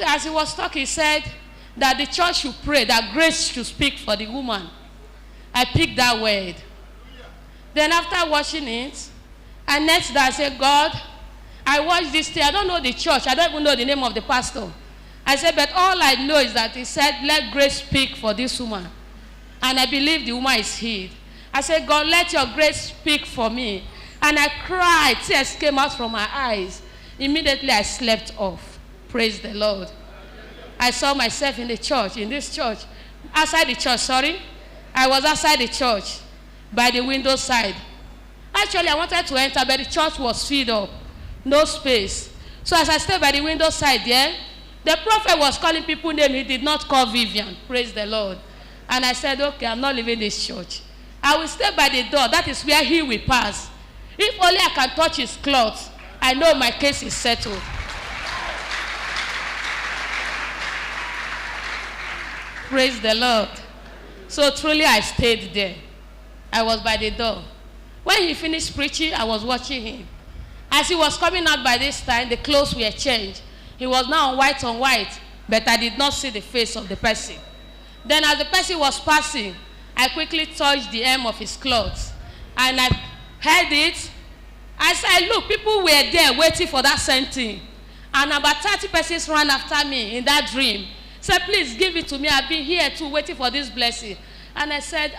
after, as he was talking, he said that the church should pray, that grace should speak for the woman. I picked that word. Then after watching it, I next that I said, God, I watched this thing. I don't know the church. I don't even know the name of the pastor. I said, but all I know is that he said, let grace speak for this woman. And I believe the woman is healed. I said, God, let your grace speak for me. And I cried. Tears came out from my eyes. Immediately I slept off. Praise the Lord. I saw myself in the church, in this church. Outside the church, sorry. I was outside the church by the window side. Actually, I wanted to enter, but the church was filled up. No space. So as I stayed by the window side there, the prophet was calling people names. He did not call Vivian. Praise the Lord. And I said, okay, I'm not leaving this church. I will stay by the door. That is where he will pass. If only I can touch his clothes, I know my case is settled. Praise the Lord. So truly I stayed there. I was by the door. When he finished preaching, I was watching him. As he was coming out by this time, the clothes were changed. He was now on white, but I did not see the face of the person. Then as the person was passing, I quickly touched the hem of his clothes. And I heard it. I said, look, people were there waiting for that same thing. And about 30 persons ran after me in that dream. Said, please give it to me. I've been here too, waiting for this blessing. And I said,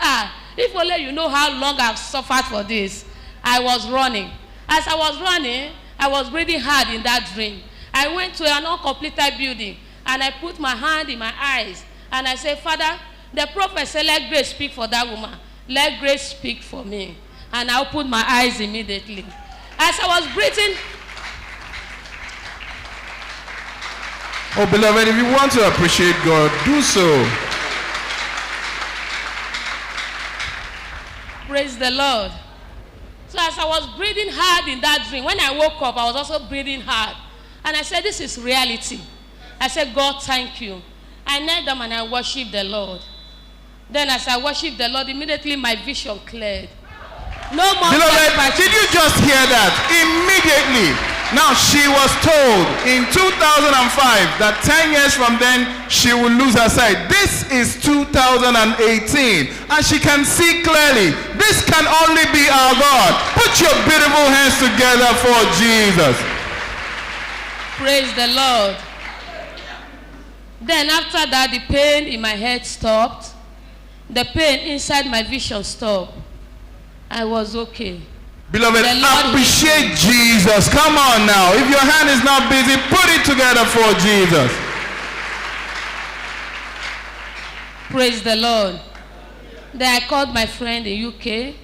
if only you know how long I've suffered for this. I was running. As I was running, I was breathing hard in that dream. I went to an uncompleted building, and I put my hand in my eyes. And I said, Father, the prophet said, let grace speak for that woman. Let grace speak for me. And I opened my eyes immediately. As I was breathing. Oh, beloved, if you want to appreciate God, do so. Praise the Lord. So as I was breathing hard in that dream, when I woke up, I was also breathing hard. And I said, this is reality. I said, God, thank you. I knelt down and I worshiped the Lord. Then as I worshiped the Lord, immediately my vision cleared. No more. Beloved, did you just hear that? Immediately. Now, she was told in 2005 that 10 years from then, she will lose her sight. This is 2018, and she can see clearly. This can only be our God. Put your beautiful hands together for Jesus. Praise the Lord. Then after that, the pain in my head stopped. The pain inside my vision stopped. I was okay. Beloved, appreciate Jesus. Come on now. If your hand is not busy, put it together for Jesus. Praise the Lord. Then I called my friend in UK.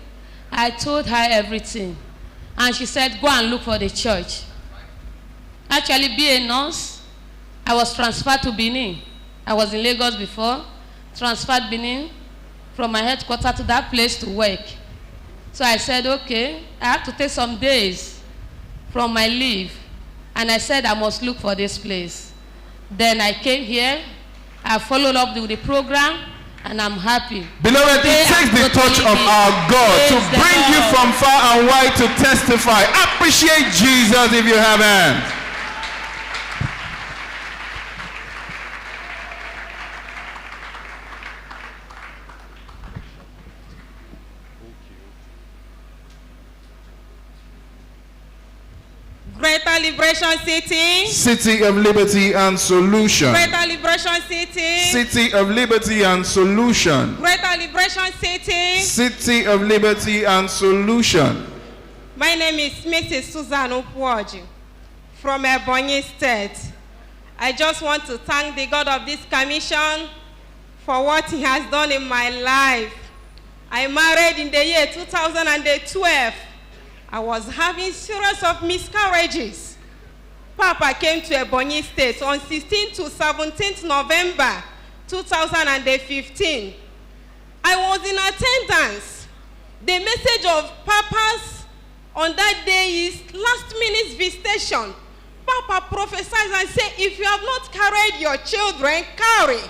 I told her everything. And she said, go and look for the church. Actually, being a nurse, I was transferred to Benin. I was in Lagos before. Transferred Benin from my headquarters to that place to work. So I said, okay, I have to take some days from my leave. And I said, I must look for this place. Then I came here. I followed up with the program, and I'm happy. Beloved, it takes the touch of our God to bring you from far and wide to testify. Appreciate Jesus if you have hands. Greater Liberation City. City of Liberty and Solution. Greater Liberation City. City of Liberty and Solution. Greater Liberation City. City of Liberty and Solution. My name is Mrs. Susan Upwoji from Ebonyi State. I just want to thank the God of this commission for what he has done in my life. I married in the year 2012. I was having series of miscarriages. Papa came to Ebonyi State on 16th to 17th November 2015. I was in attendance. The message of Papa's on that day is last minute visitation. Papa prophesies and says, if you have not carried your children, carry.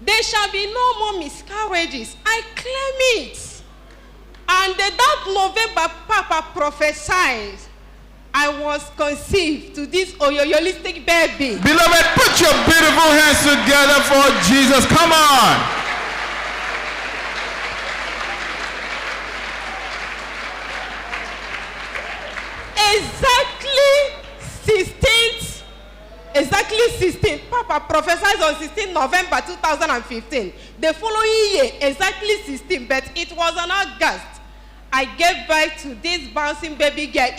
There shall be no more miscarriages. I claim it. And that November, Papa prophesied. I was conceived to this oyoyolistic baby. Beloved, put your beautiful hands together for Jesus. Come on. Exactly 16. Papa prophesied on 16 November 2015. The following year, exactly 16, but it was on August. I gave birth to this bouncing baby girl. To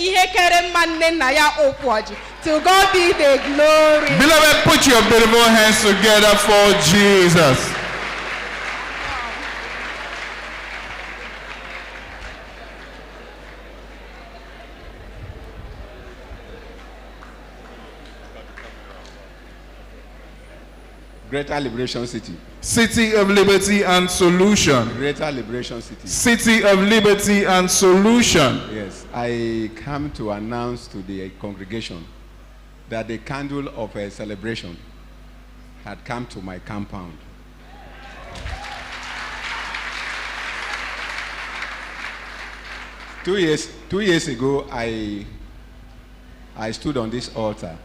God be the glory. Beloved, put your beautiful hands together for Jesus. Greater Liberation City. City of Liberty and Solution. Greater Liberation City. City of Liberty and Solution. Yes, I come to announce to the congregation that the candle of a celebration had come to my compound. Two years ago, I stood on this altar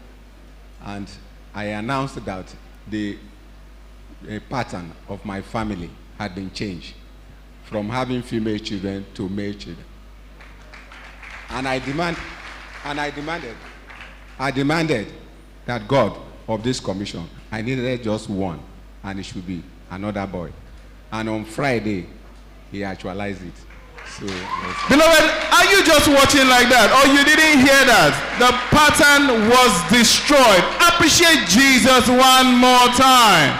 and I announced that the pattern of my family had been changed from having female children to male children. And I demanded that God of this commission, I needed just one, and it should be another boy. And on Friday, he actualized it. So, yes. Beloved, are you just watching like that, or you didn't hear that? The pattern was destroyed. Appreciate Jesus one more time.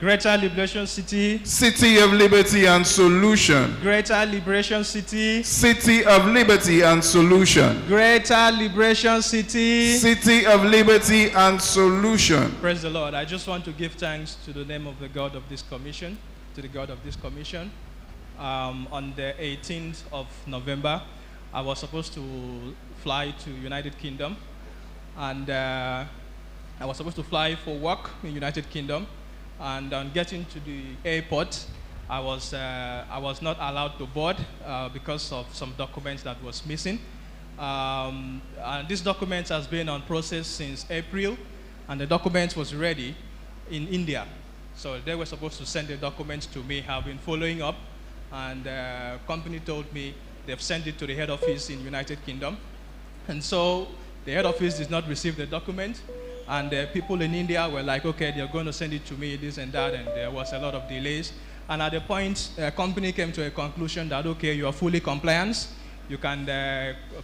Greater Liberation City. City of Liberty and Solution. Greater Liberation City. City of Liberty and Solution. Greater Liberation City. City of Liberty and Solution. Praise the Lord. I just want to give thanks to the name of the God of this commission, to the God of this commission. On the 18th of November, I was supposed to fly to United Kingdom, and I was supposed to fly for work in United Kingdom. And on getting to the airport, I was not allowed to board because of some documents that was missing. And this document has been on process since April, and the document was ready in India. So they were supposed to send the documents to me. I've been following up, and the company told me they've sent it to the head office in United Kingdom. And so the head office did not receive the document. And the people in India were like, okay, they're going to send it to me, this and that, and there was a lot of delays. And at the point, the company came to a conclusion that, okay, you are fully compliant, you can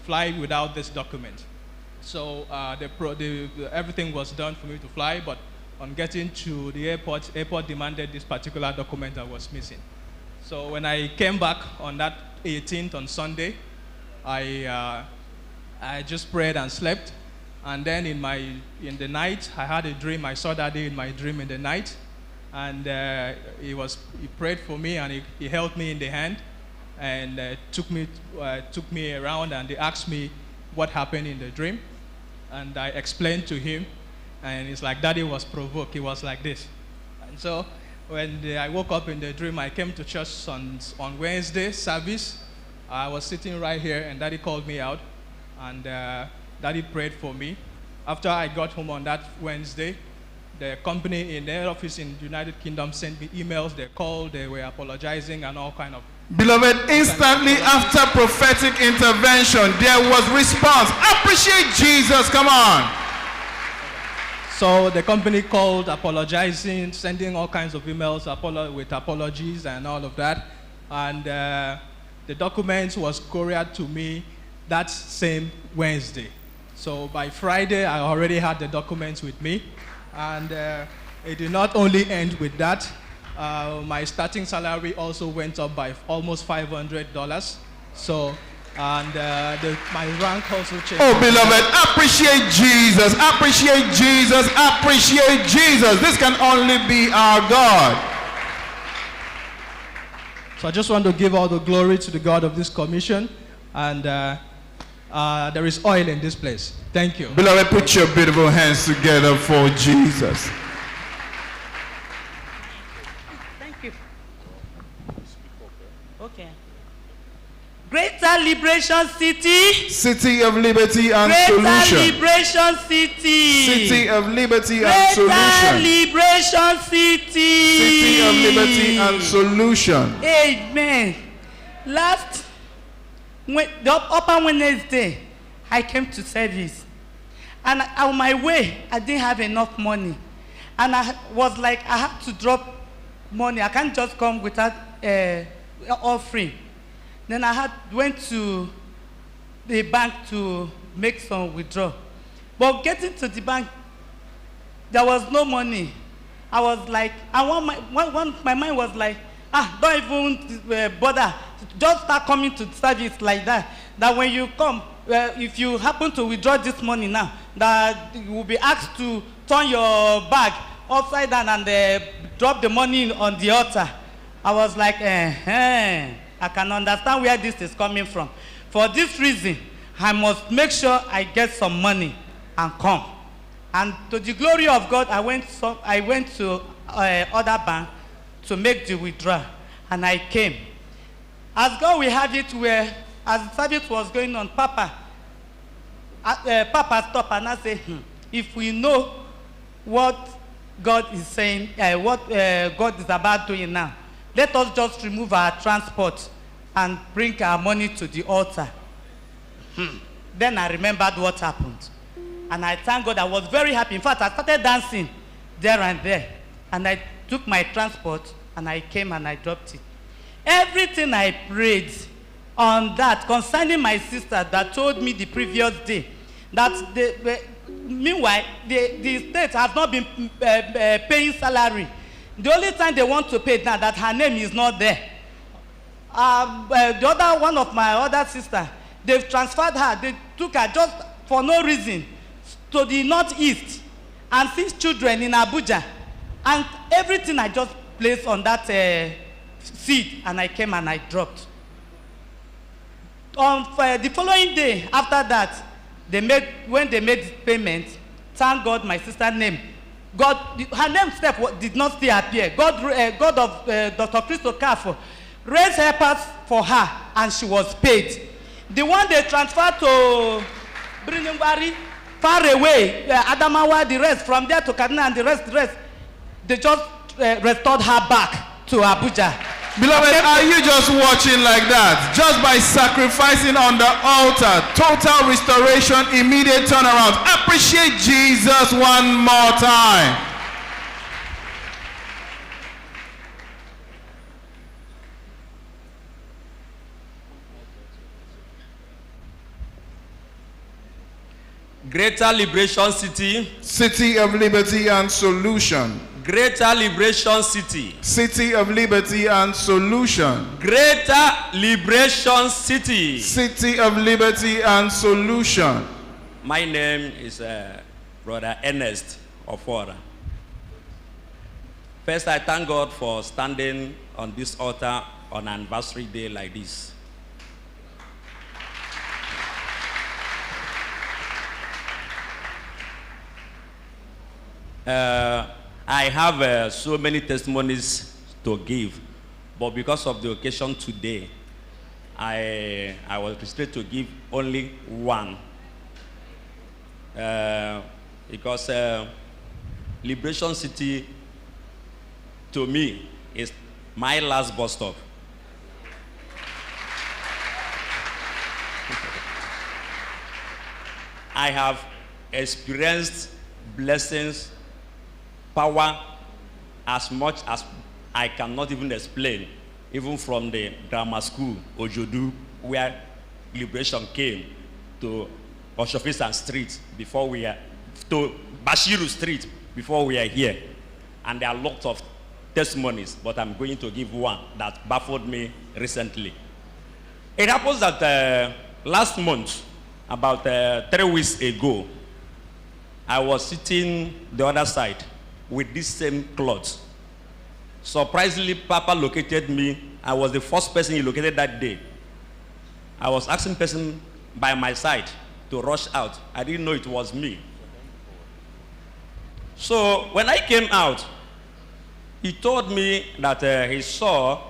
fly without this document. So everything was done for me to fly, but on getting to the airport demanded this particular document that was missing. So when I came back on that 18th, on Sunday, I just prayed and slept. And then in the night, I had a dream. I saw Daddy in my dream in the night. And he prayed for me, and he held me in the hand and took me around, and he asked me what happened in the dream. And I explained to him, and it's like Daddy was provoked. He was like this. And so when I woke up in the dream, I came to church on Wednesday service. I was sitting right here, and Daddy called me out, and Daddy prayed for me. After I got home on that Wednesday, the company in their office in the United Kingdom sent me emails. They called, they were apologizing and all kind of. Beloved, instantly after prophetic intervention, there was response. Appreciate Jesus, come on. So the company called, apologizing, sending all kinds of emails with apologies and all of that. And the documents was couriered to me that same Wednesday. So by Friday, I already had the documents with me. And it did not only end with that. My starting salary also went up by almost $500. So, and my rank also changed. Oh, beloved, appreciate Jesus, appreciate Jesus, appreciate Jesus. This can only be our God. So I just want to give all the glory to the God of this commission. And there is oil in this place. Thank you. Beloved, put your beautiful hands together for Jesus. Thank you. Okay. Liberation City. City of liberty and Greater solution. Liberation City. City of liberty and Greater solution. Liberation City. City of liberty and solution. Amen. The upper Wednesday, I came to service. And on my way, I didn't have enough money. And I was like, I have to drop money. I can't just come without offering. Then I went to the bank to make some withdrawal. But getting to the bank, there was no money. I was like, my mind was like, don't even bother. Just start coming to service like that. That when you come, if you happen to withdraw this money now, that you will be asked to turn your bag upside down and drop the money on the altar. I was like, I can understand where this is coming from. For this reason, I must make sure I get some money and come. And to the glory of God, I went to other bank to make the withdrawal, and I came. As God will have it, as the service was going on, Papa stopped and I said, if we know what God is saying, what God is about doing now, let us just remove our transport and bring our money to the altar. Then I remembered what happened. And I thank God. I was very happy. In fact, I started dancing there and there. And I took my transport and I came and I dropped it. Everything I prayed on that concerning my sister that told me the previous day that meanwhile the state has not been paying salary. The only time they want to pay now that her name is not there. The other one of my other sister, they've transferred her. They took her just for no reason to the northeast and 6 children in Abuja. And everything I just placed on that seed, and I came and I dropped. On the following day after that, when they made payment, thank God my sister's name. Her name step did not still appear. God of Dr. Okafor raised helpers for her, and she was paid. The one they transferred to Briningwari, far away, Adamawa, the rest, from there to Kaduna and the rest, they just restored her back to Abuja. Beloved, are you just watching like that? Just by sacrificing on the altar, total restoration, immediate turnaround. Appreciate Jesus one more time. Greater Liberation City. City of liberty and solution. Greater Liberation City. City of liberty and solution. Greater Liberation City. City of liberty and solution. My name is Brother Ernest Okafor. First, I thank God for standing on this altar on an anniversary day like this. I have so many testimonies to give, but because of the occasion today, I was restricted to give only one. Because Liberation City, to me, is my last bus stop. I have experienced blessings, power, as much as I cannot even explain, even from the grammar school, Ojodu, where liberation came, to Oshofisan Street, before we are, to Bashiru Street, before we are here. And there are lots of testimonies, but I'm going to give one that baffled me recently. It happens that last month, about 3 weeks ago, I was sitting the other side with this same cloth. Surprisingly, Papa located me. I was the first person he located that day. I was asking person by my side to rush out. I didn't know it was me. So when I came out, he told me that he saw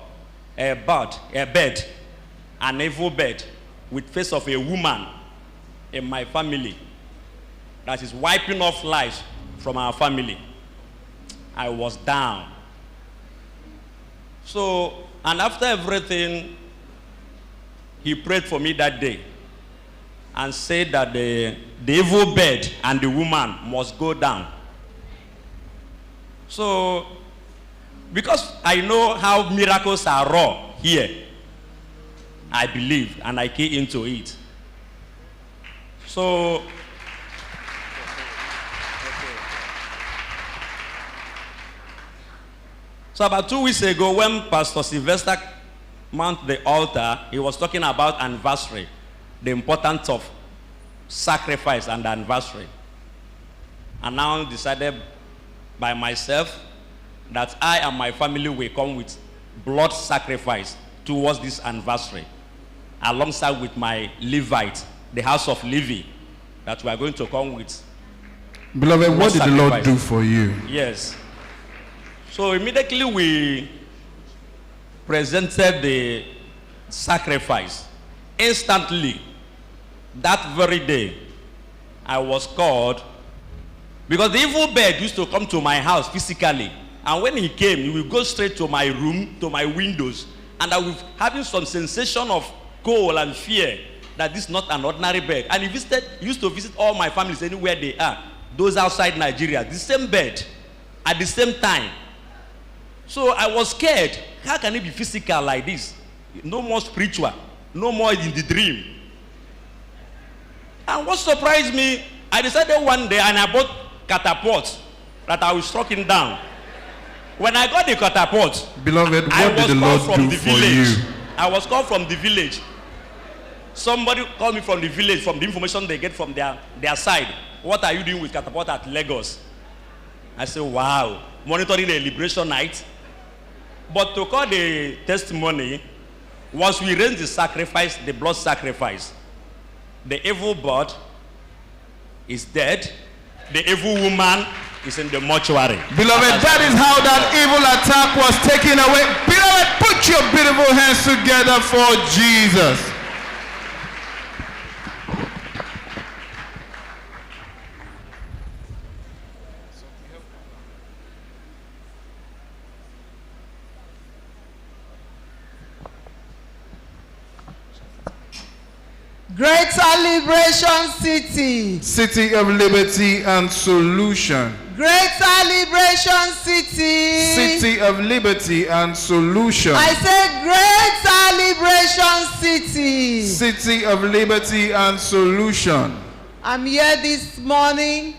a bed, an evil bed, with face of a woman in my family that is wiping off lives from our family. I was down. So, and after everything, he prayed for me that day and said that the evil bird and the woman must go down. So, because I know how miracles are raw here, I believed and I came into it. So, about 2 weeks ago, when Pastor Sylvester mounted the altar, he was talking about anniversary, the importance of sacrifice and anniversary. And now decided by myself that I and my family will come with blood sacrifice towards this anniversary, alongside with my Levite, the house of Levi, that we are going to come with. Beloved, what did the Lord do for you? Yes. So immediately we presented the sacrifice. Instantly, that very day, I was called, because the evil bird used to come to my house physically. And when he came, he would go straight to my room, to my windows. And I was having some sensation of cold and fear that this is not an ordinary bird. And he used to visit all my families anywhere they are, those outside Nigeria, the same bird, at the same time. So I was scared. How can it be physical like this? No more spiritual. No more in the dream. And what surprised me, I decided one day, and I bought catapult that I was striking down. When I got the catapult, beloved, what did the Lord do for you? I was called from the village. Somebody called me from the village, from the information they get from their side. What are you doing with catapult at Lagos? I said, wow, monitoring a liberation night. But to call the testimony, once we raised the sacrifice, the blood sacrifice, the evil bird is dead, the evil woman is in the mortuary. Beloved, that is how that evil attack was taken away. Beloved, put your beautiful hands together for Jesus. Greater Liberation City. City of liberty and solution. Greater Liberation City. City of liberty and solution. I said Greater Liberation City. City of liberty and solution. I'm here this morning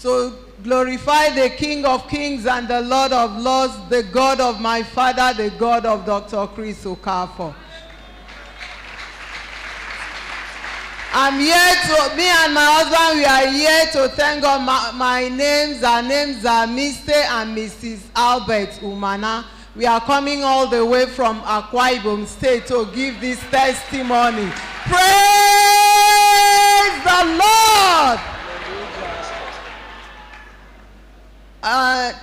to glorify the King of Kings and the Lord of Lords, the God of my father, the God of Dr. Chris Okafor. I'm here to, me and my husband, we are here to thank God. Our names are Mr. and Mrs. Albert Umana. We are coming all the way from Akwa Ibom State to give this testimony. Praise the Lord!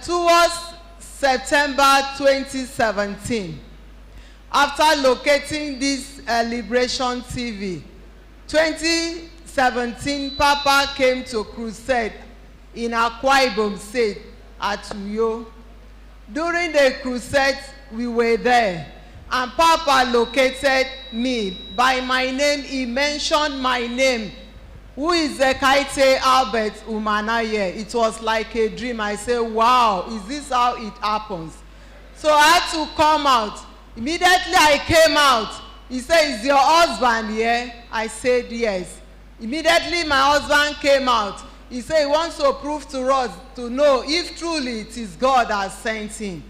Towards September 2017, after locating this Liberation TV, 2017, Papa came to crusade in Akwa Ibom State at Uyo. During the crusade, we were there, and Papa located me by my name. He mentioned my name. Who is Ekaite Albert Umana here? It was like a dream. I said, wow, is this how it happens? So I had to come out. Immediately I came out. He said, is your husband here? I said, yes. Immediately my husband came out. He said he wants to prove to us to know if truly it is God that sent him.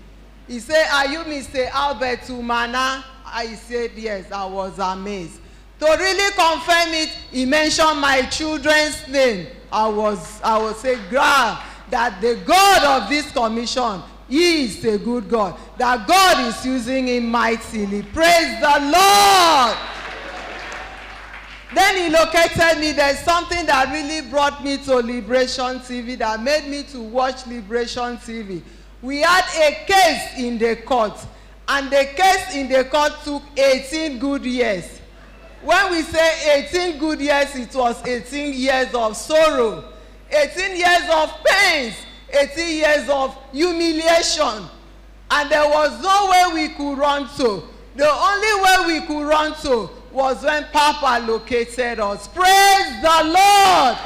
He said, are you Mr. Albert Umana? I said, yes. I was amazed. To really confirm it, he mentioned my children's name. I was saying, glad that the God of this commission, he is a good God, that God is using him mightily. Praise the Lord. Then he located me. There's something that really brought me to Liberation TV, that made me to watch Liberation TV. We had a case in the court, and the case in the court took 18 good years. When we say 18 good years, it was 18 years of sorrow, 18 years of pains, 18 years of humiliation. And there was no way we could run to. The only way we could run to was when Papa located us. Praise the Lord.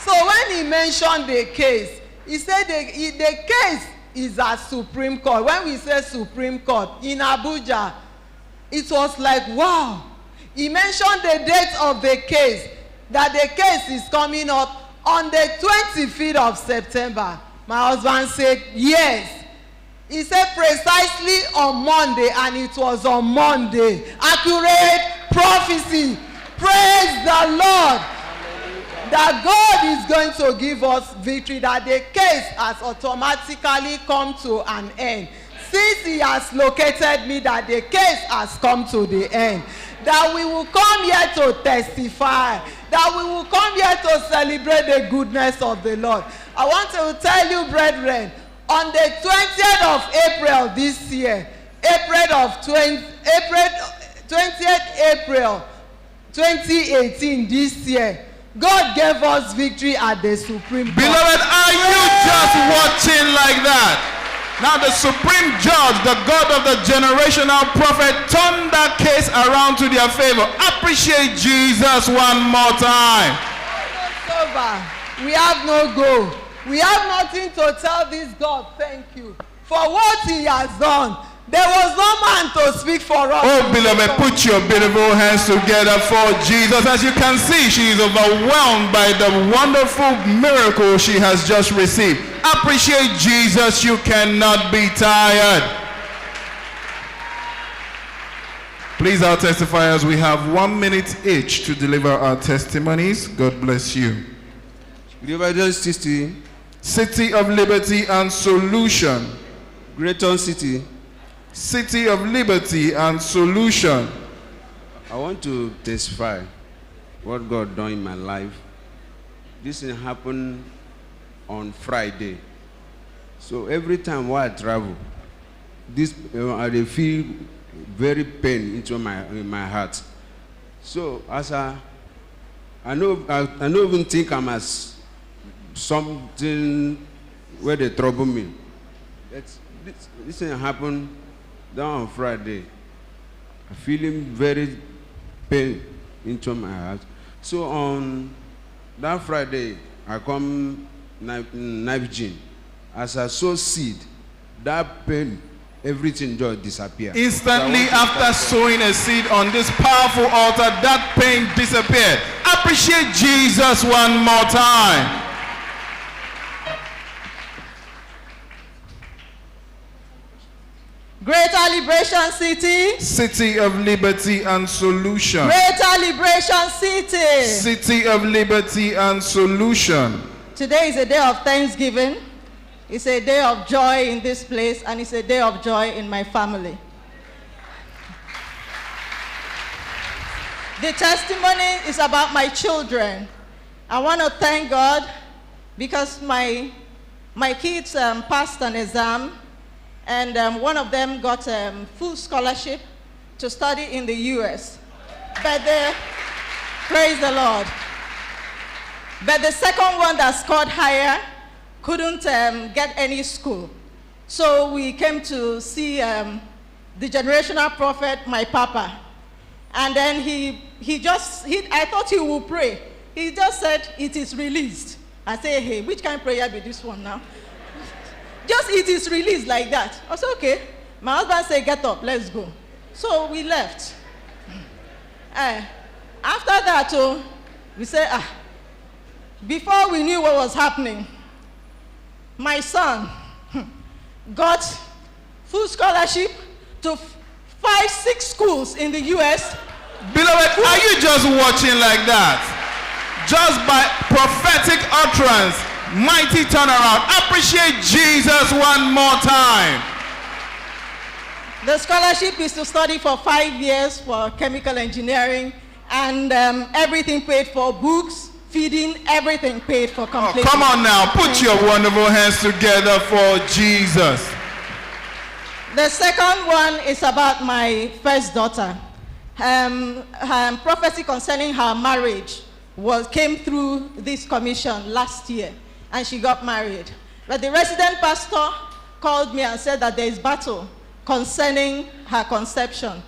So when he mentioned the case, he said the case is at Supreme Court. When we say Supreme Court in Abuja, it was like, wow. He mentioned the date of the case, that the case is coming up on the 25th of September. My husband said, yes. He said precisely on Monday, and it was on Monday. Accurate prophecy. Praise the Lord. That God is going to give us victory, that the case has automatically come to an end. Since he has located me, that the case has come to the end. That we will come here to testify. That we will come here to celebrate the goodness of the Lord. I want to tell you, brethren, on the 20th of April this year, 20th April 2018 this year, God gave us victory at the Supreme Court. Beloved, are you just watching like that? Now the Supreme Judge, the God of the generational prophet, turned that case around to their favor. Appreciate Jesus one more time. We have no goal. We have nothing to tell this God thank you for what he has done. There was no man to speak for us. Oh, beloved, put your beautiful hands together for Jesus. As you can see, she is overwhelmed by the wonderful miracle she has just received. Appreciate Jesus. You cannot be tired. Please, our testifiers, we have 1 minute each to deliver our testimonies. God bless you. City of Liberty and Solution. Greater City. City of Liberty and Solution. I want to testify what God done in my life. This thing happened on Friday. So every time while I travel, this I feel very pain into my heart. So as I don't even think I'm as something where they trouble me. This thing happened down on Friday. I'm feeling very pain into my heart. So on that Friday, I come knife gym. As I sow seed, that pain, everything just disappeared. Instantly after sowing a seed on this powerful altar, that pain disappeared. Appreciate Jesus one more time. Greater Liberation City. City of Liberty and Solution. Greater Liberation City. City of Liberty and Solution. Today is a day of thanksgiving. It's a day of joy in this place, and it's a day of joy in my family. The testimony is about my children. I want to thank God because my kids passed an exam, and one of them got full scholarship to study in the U.S. But praise the Lord. But the second one that scored higher couldn't get any school. So we came to see the generational prophet, my papa. And then I thought he would pray. He just said, it is released. I said, hey, which kind of prayer be this one now? Just it is released like that. I said, okay. My husband said, get up, let's go. So we left. After that, we said, before we knew what was happening, my son got full scholarship to 5-6 schools in the U.S. Beloved, are you just watching like that? Just by prophetic utterance, mighty turnaround. Appreciate Jesus one more time. The scholarship is to study for 5 years for chemical engineering, and everything paid for, books, feeding, everything paid for completely. Oh, come on now, put your wonderful hands together for Jesus. The second one is about my first daughter. prophecy concerning her marriage came through this commission last year, and she got married. But the resident pastor called me and said that there is battle concerning her conception,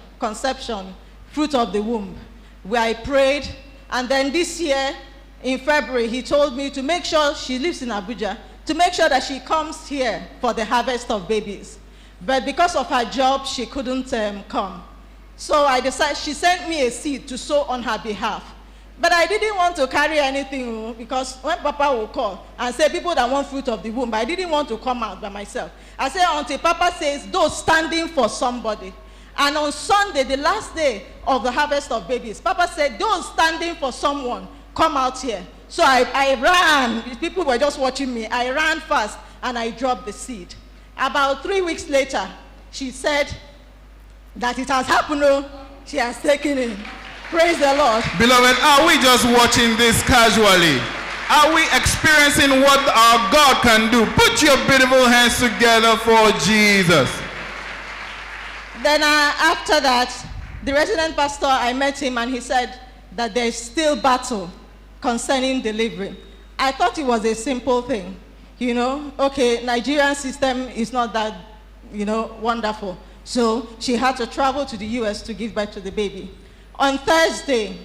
fruit of the womb, where I prayed. And then this year, in February, he told me to make sure, she lives in Abuja, to make sure that she comes here for the harvest of babies. But because of her job, she couldn't come. So I decided, she sent me a seed to sow on her behalf. But I didn't want to carry anything, because when Papa will call and say people that want fruit of the womb, I didn't want to come out by myself. I said until Papa says those standing for somebody. And on Sunday, the last day of the harvest of babies, Papa said those standing for someone, come out here. So I ran. People were just watching me. I ran fast and I dropped the seed. About 3 weeks later, she said that it has happened. She has taken it. Praise the Lord. Beloved, are we just watching this casually? Are we experiencing what our God can do? Put your beautiful hands together for Jesus. Then after that, the resident pastor, I met him and he said that there is still battle concerning delivery. I thought it was a simple thing. Okay, Nigerian system is not that, wonderful. So she had to travel to the US to give birth to the baby. On Thursday,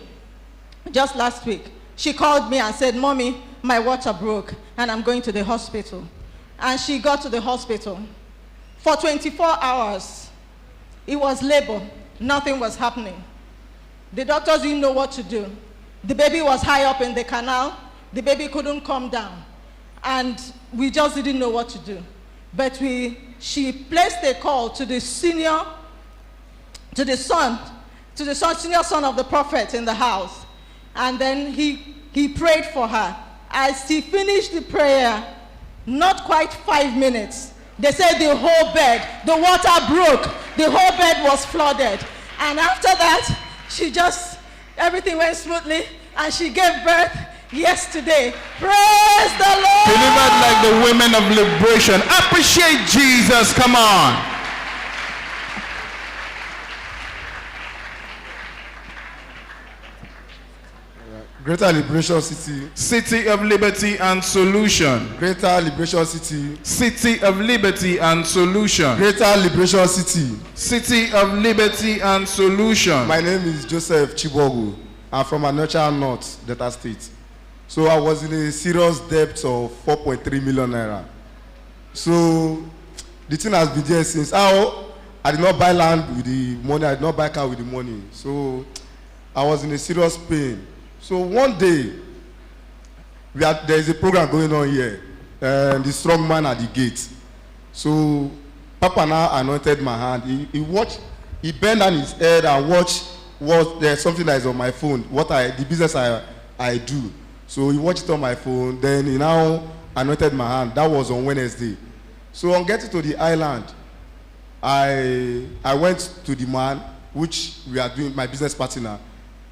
just last week, she called me and said, Mommy, my water broke and I'm going to the hospital. And she got to the hospital. For 24 hours, it was labor. Nothing was happening. The doctors didn't know what to do. The baby was high up in the canal. The baby couldn't come down. And we just didn't know what to do. But she placed a call to the senior son of the prophet in the house. And then he prayed for her. As he finished the prayer, not quite 5 minutes, they said the whole bed, the water broke, the whole bed was flooded. And after that, everything went smoothly, and she gave birth yesterday. Praise the Lord. Delivered like the women of liberation. Appreciate Jesus. Come on. Greater Liberation City. City of Liberty and Solution. Greater Liberation City. City of Liberty and Solution. Greater Liberation City. City of Liberty and Solution. My name is Joseph Chibogu. I'm from Anocha North, Delta State. So I was in a serious debt of 4.3 million naira. So the thing has been there since. I did not buy land with the money. I did not buy car with the money. So I was in a serious pain. So one day, there is a program going on here, and the strong man at the gate. So Papa now anointed my hand. He bent down his head and watched there's something that is on my phone, the business I do. So he watched it on my phone, then he now anointed my hand. That was on Wednesday. So on getting to the island, I went to the man, which we are doing, my business partner,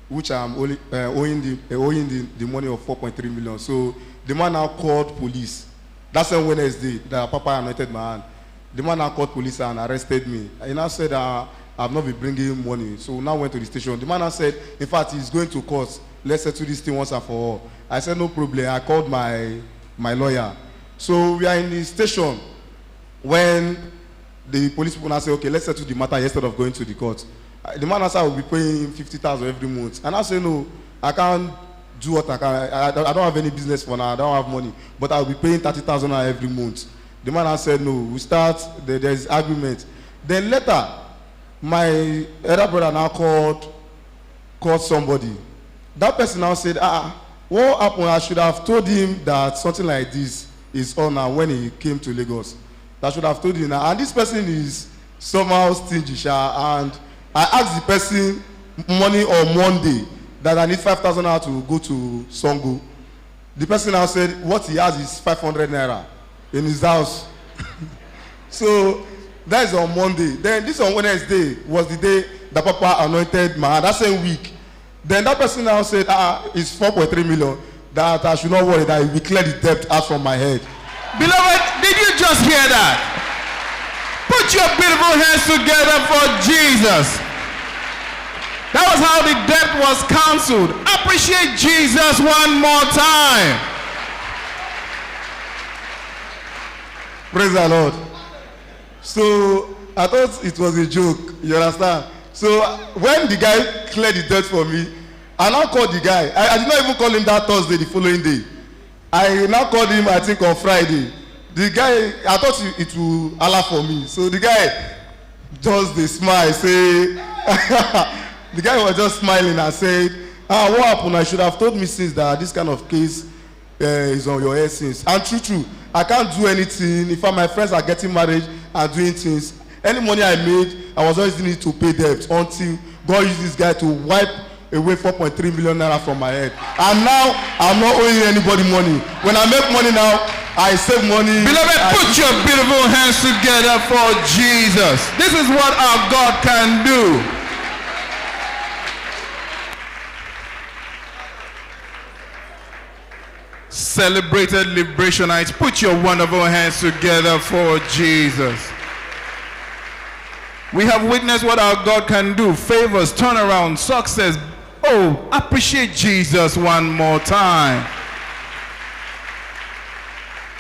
which I'm owing the money of 4.3 million. So the man now called police. That's on Wednesday that Papa anointed my hand. The man now called police and arrested me. He now said, I've not been bringing money. So we now went to the station. The man now said, in fact, he's going to court. Let's settle this thing once and for all. I said, no problem. I called my lawyer. So we are in the station when the police people now say, okay, let's settle the matter instead of going to the court. The man said I will be paying 50,000 every month. And I said, no, I can't do what I can. I don't have any business for now. I don't have money. But I will be paying 30,000 every month. The man said, no, we start, there's argument. Then later, my elder brother now called somebody. That person now said, what happened? I should have told him that something like this is on now when he came to Lagos. I should have told him now. And this person is somehow stingy, and I asked the person money on Monday that I need 5,000 naira to go to Songo. The person now said what he has is 500 naira in his house. So that is on Monday. Then this on Wednesday was the day that Papa anointed my hand. That same week. Then that person now said, it's 4.3 million. That I should not worry, that he will clear the debt out from my head. Beloved, did you just hear that? Put your beautiful hands together for Jesus. That was how the debt was cancelled. Appreciate Jesus one more time. Praise the Lord. So I thought it was a joke. You understand? So when the guy cleared the debt for me, I now called the guy. I did not even call him that Thursday, the following day. I now called him, I think, on Friday. The guy, I thought it would allow for me. So the guy just the smile, say, the guy was just smiling and said, what happened? I should have told me since that this kind of case is on your head since. And true, I can't do anything. In fact, my friends are getting married and doing things. Any money I made, I was always needing to pay debt until God used this guy to wipe away 4.3 million naira from my head. And now, I'm not owing anybody money. When I make money now, I save money. Beloved, put your beautiful hands together for Jesus. This is what our God can do. Celebrated Liberationites, put your wonderful hands together for Jesus. We have witnessed what our God can do. Favors, turnaround, success. Oh, appreciate Jesus one more time.